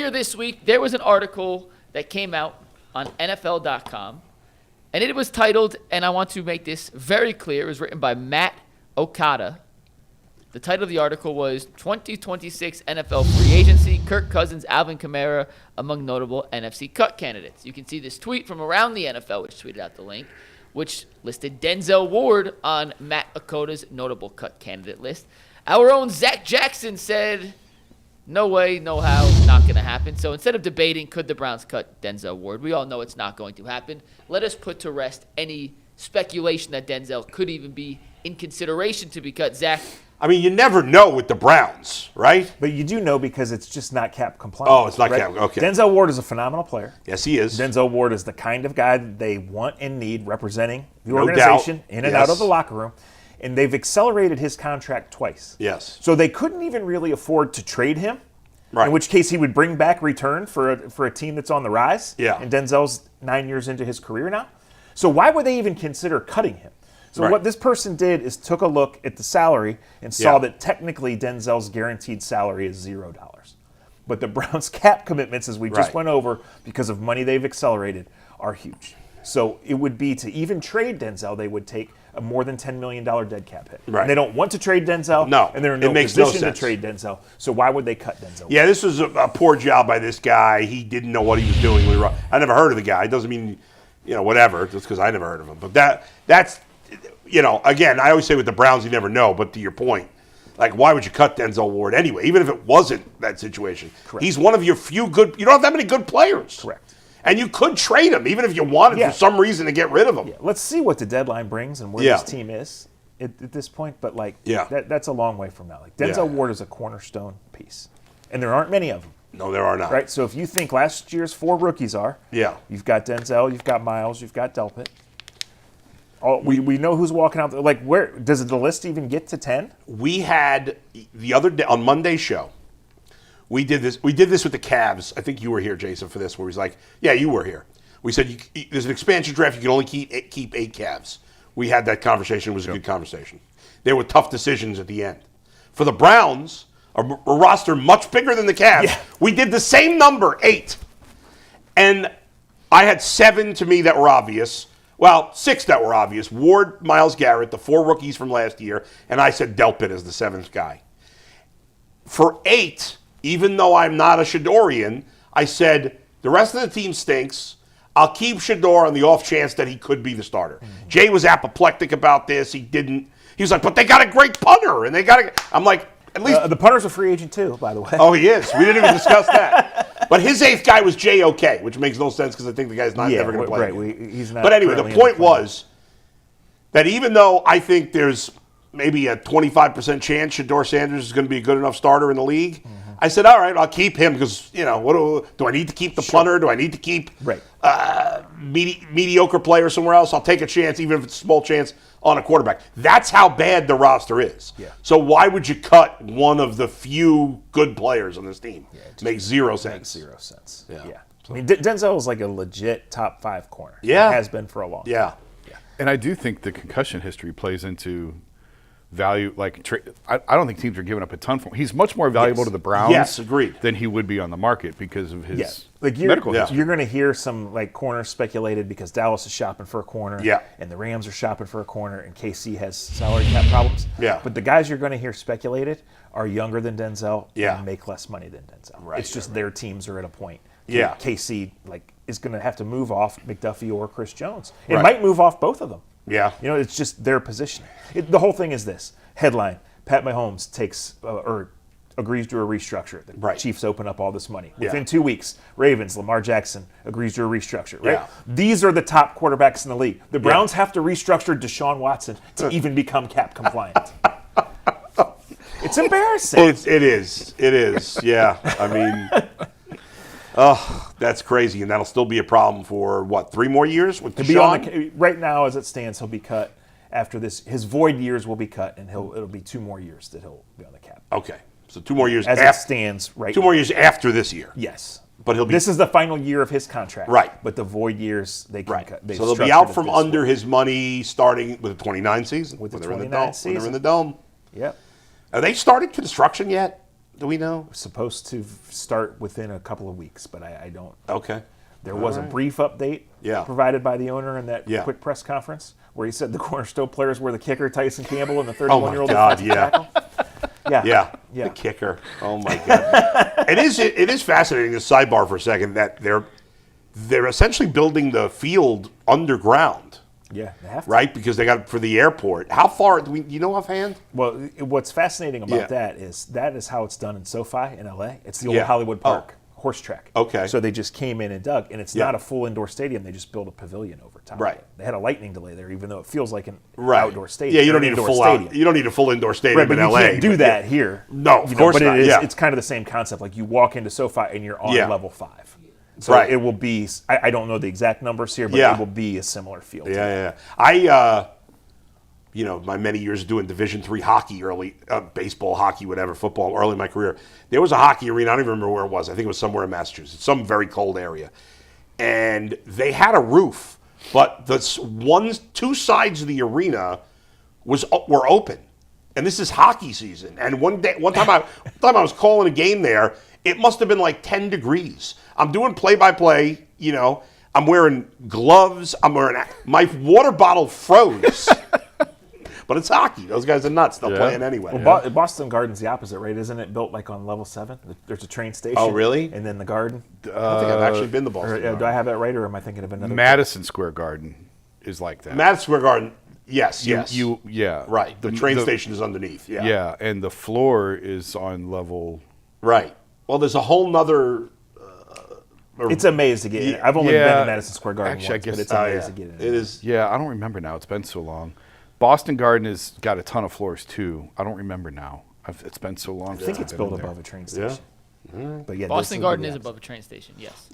earlier this week, there was an article that came out on NFL.com, and it was titled, and I want to make this very clear, it was written by Matt Okada. The title of the article was 2026 NFL Free Agency, Kirk Cousins, Alvin Kamara among notable NFC cut candidates. You can see this tweet from around the NFL, which tweeted out the link, which listed Denzel Ward on Matt Okada's notable cut candidate list. Our own Zach Jackson said, no way, no how, not going to happen. So instead of debating could the Browns cut Denzel Ward, we all know it's not going to happen. Let us put to rest any speculation that Denzel could even be in consideration to be cut. Zach? I mean, you never know with the Browns, right? But you do know because it's just not cap compliant. Oh, it's not cap. Okay. Denzel Ward is a phenomenal player. Yes, he is. Denzel Ward is the kind of guy that they want and need representing the organization in and out of the locker room. And they've accelerated his contract twice. Yes. So they couldn't even really afford to trade him, right. In which case he would bring back return for a team that's on the rise. Yeah. And Denzel's 9 years into his career now. So why would they even consider cutting him? So what this person did is took a look at the salary and saw that technically Denzel's guaranteed salary is $0. But the Browns' cap commitments, as we just went over, because of money they've accelerated, are huge. So it would be to even trade Denzel, they would take a more than $10 million dead cap hit. Right. And they don't want to trade Denzel. No, and they're in no position to trade Denzel. So why would they cut Denzel? Yeah, this was a poor job by this guy. He didn't know what he was doing. I never heard of the guy. It doesn't mean, whatever, just because I never heard of him. But that's, again, I always say with the Browns, you never know. But to your point, like, why would you cut Denzel Ward anyway, even if it wasn't that situation? Correct. He's one of your few good – you don't have that many good players. Correct. And you could trade him, even if you wanted for some reason to get rid of him. Yeah. Let's see what the deadline brings and where this team is at this point. But, that's a long way from now. Like, Denzel Ward is a cornerstone piece. And there aren't many of them. No, there are not. Right? So if you think last year's 4 rookies are, you've got Denzel, you've got Miles, you've got Delpit. We know who's walking out there. Like, where does the list even get to 10? We had the other day on Monday's show. We did this with the Cavs. I think you were here, Jason, for this, where he's like, "Yeah, you were here." We said there's an expansion draft. You can only keep 8 Cavs. We had that conversation. It was a good conversation. There were tough decisions at the end. For the Browns, a roster much bigger than the Cavs, we did the same number, 8, and I had 7 to me that were obvious. Well, 6 that were obvious. Ward, Myles Garrett, the 4 rookies from last year, and I said Delpit as the 7th guy. For 8, even though I'm not a Shadorian, I said the rest of the team stinks. I'll keep Shador on the off chance that he could be the starter. Mm-hmm. Jay was apoplectic about this. He was like, but they got a great punter, and I'm like, at least the punter's a free agent too, by the way. Oh, he is. We didn't even discuss that. But his 8th guy was J.O.K., which makes no sense because I think the guy's never going to play. Right. He's not. But anyway, the point was that even though I think there's maybe a 25% chance Shador Sanders is going to be a good enough starter in the league, I said, all right, I'll keep him because, what do I need to keep the punter? Do I need to keep mediocre player somewhere else? I'll take a chance, even if it's a small chance, on a quarterback. That's how bad the roster is. Yeah. So why would you cut one of the few good players on this team? It makes 0 sense. Makes 0 sense. Yeah. I mean, Denzel is like a legit top 5 corner. Yeah. It has been for a long time. Yeah. And I do think the concussion history plays into value. Like, I don't think teams are giving up a ton for him. He's much more valuable to the Browns than he would be on the market because of his medical history. You're going to hear some corners speculated because Dallas is shopping for a corner, and the Rams are shopping for a corner, and KC has salary cap problems. Yeah. But the guys you're going to hear speculated are younger than Denzel and make less money than Denzel. Right, it's just their teams are at a point. Yeah. KC is going to have to move off McDuffie or Chris Jones. It might move off both of them. Yeah. It's just their position. The whole thing is this. Headline, Pat Mahomes takes or agrees to a restructure. The Chiefs open up all this money. Within 2 weeks, Ravens, Lamar Jackson agrees to a restructure, right? Yeah. These are the top quarterbacks in the league. The Browns have to restructure Deshaun Watson to even become cap compliant. It's embarrassing. It is. Yeah. I mean, that's crazy. And that'll still be a problem for, 3 more years with Deshaun? Right now, as it stands, he'll be cut. After this, his void years will be cut, and it'll be 2 more years that he'll be on the cap. Okay, so 2 more years as it stands right. 2 more years after this year. Yes, but he'll be. This is the final year of his contract. Right, but the void years they can cut. So they'll be out from under his money starting with the 29 season. With the when 29 season, when they're in the dome. Yep. Have they started construction yet? Do we know? Supposed to start within a couple of weeks, but I don't. Okay. There was a brief update provided by the owner in that quick press conference where he said the cornerstone players were the kicker, Tyson Campbell, and the 31-year-old defensive tackle. Yeah. The kicker. Oh my God. It is fascinating. This sidebar for a second that they're essentially building the field underground. Yeah, they have to. Right, because they got for the airport. How far? Do you know offhand? Well, what's fascinating about that is how it's done in SoFi in LA. It's the old Hollywood Park horse track. Okay. So they just came in and dug, and it's not a full indoor stadium. They just built a pavilion over top. Right. Of it. They had a lightning delay there, even though it feels like an outdoor stadium. Yeah, you don't need a full stadium. You don't need a full indoor stadium in you LA. Can't do that here. No, of course not. It's kind of the same concept. Like you walk into SoFi and you're on level 5. So it will be. I don't know the exact numbers here, but it will be a similar field. I my many years doing Division III hockey, early baseball, hockey, whatever, football, early in my career. There was a hockey arena. I don't even remember where it was. I think it was somewhere in Massachusetts, some very cold area, and they had a roof, but two sides of the arena were open, and this is hockey season. And one time I was calling a game there. It must have been like 10 degrees. I'm doing play-by-play, I'm wearing gloves. My water bottle froze. But it's hockey. Those guys are nuts. They're playing anyway. Well, Boston Garden's the opposite, right? Isn't it built like on level 7? There's a train station. Oh, really? And then the garden. I don't think I've actually been to Boston Garden. Do I have that right, or am I thinking of another? Madison Square Garden is like that. Madison Square Garden, yes. Right. The train station is underneath. Yeah. Yeah, and the floor is on level. Right. Well, there's a whole nother. It's a maze to get in. I've only been to Madison Square Garden once, I guess, but it's a maze to get in. It is. Yeah, I don't remember now. It's been so long. Boston Garden has got a ton of floors too. I don't remember now. It's been so long. I think it's built above a train station. Yeah. But Boston Garden is above a train station. Yes.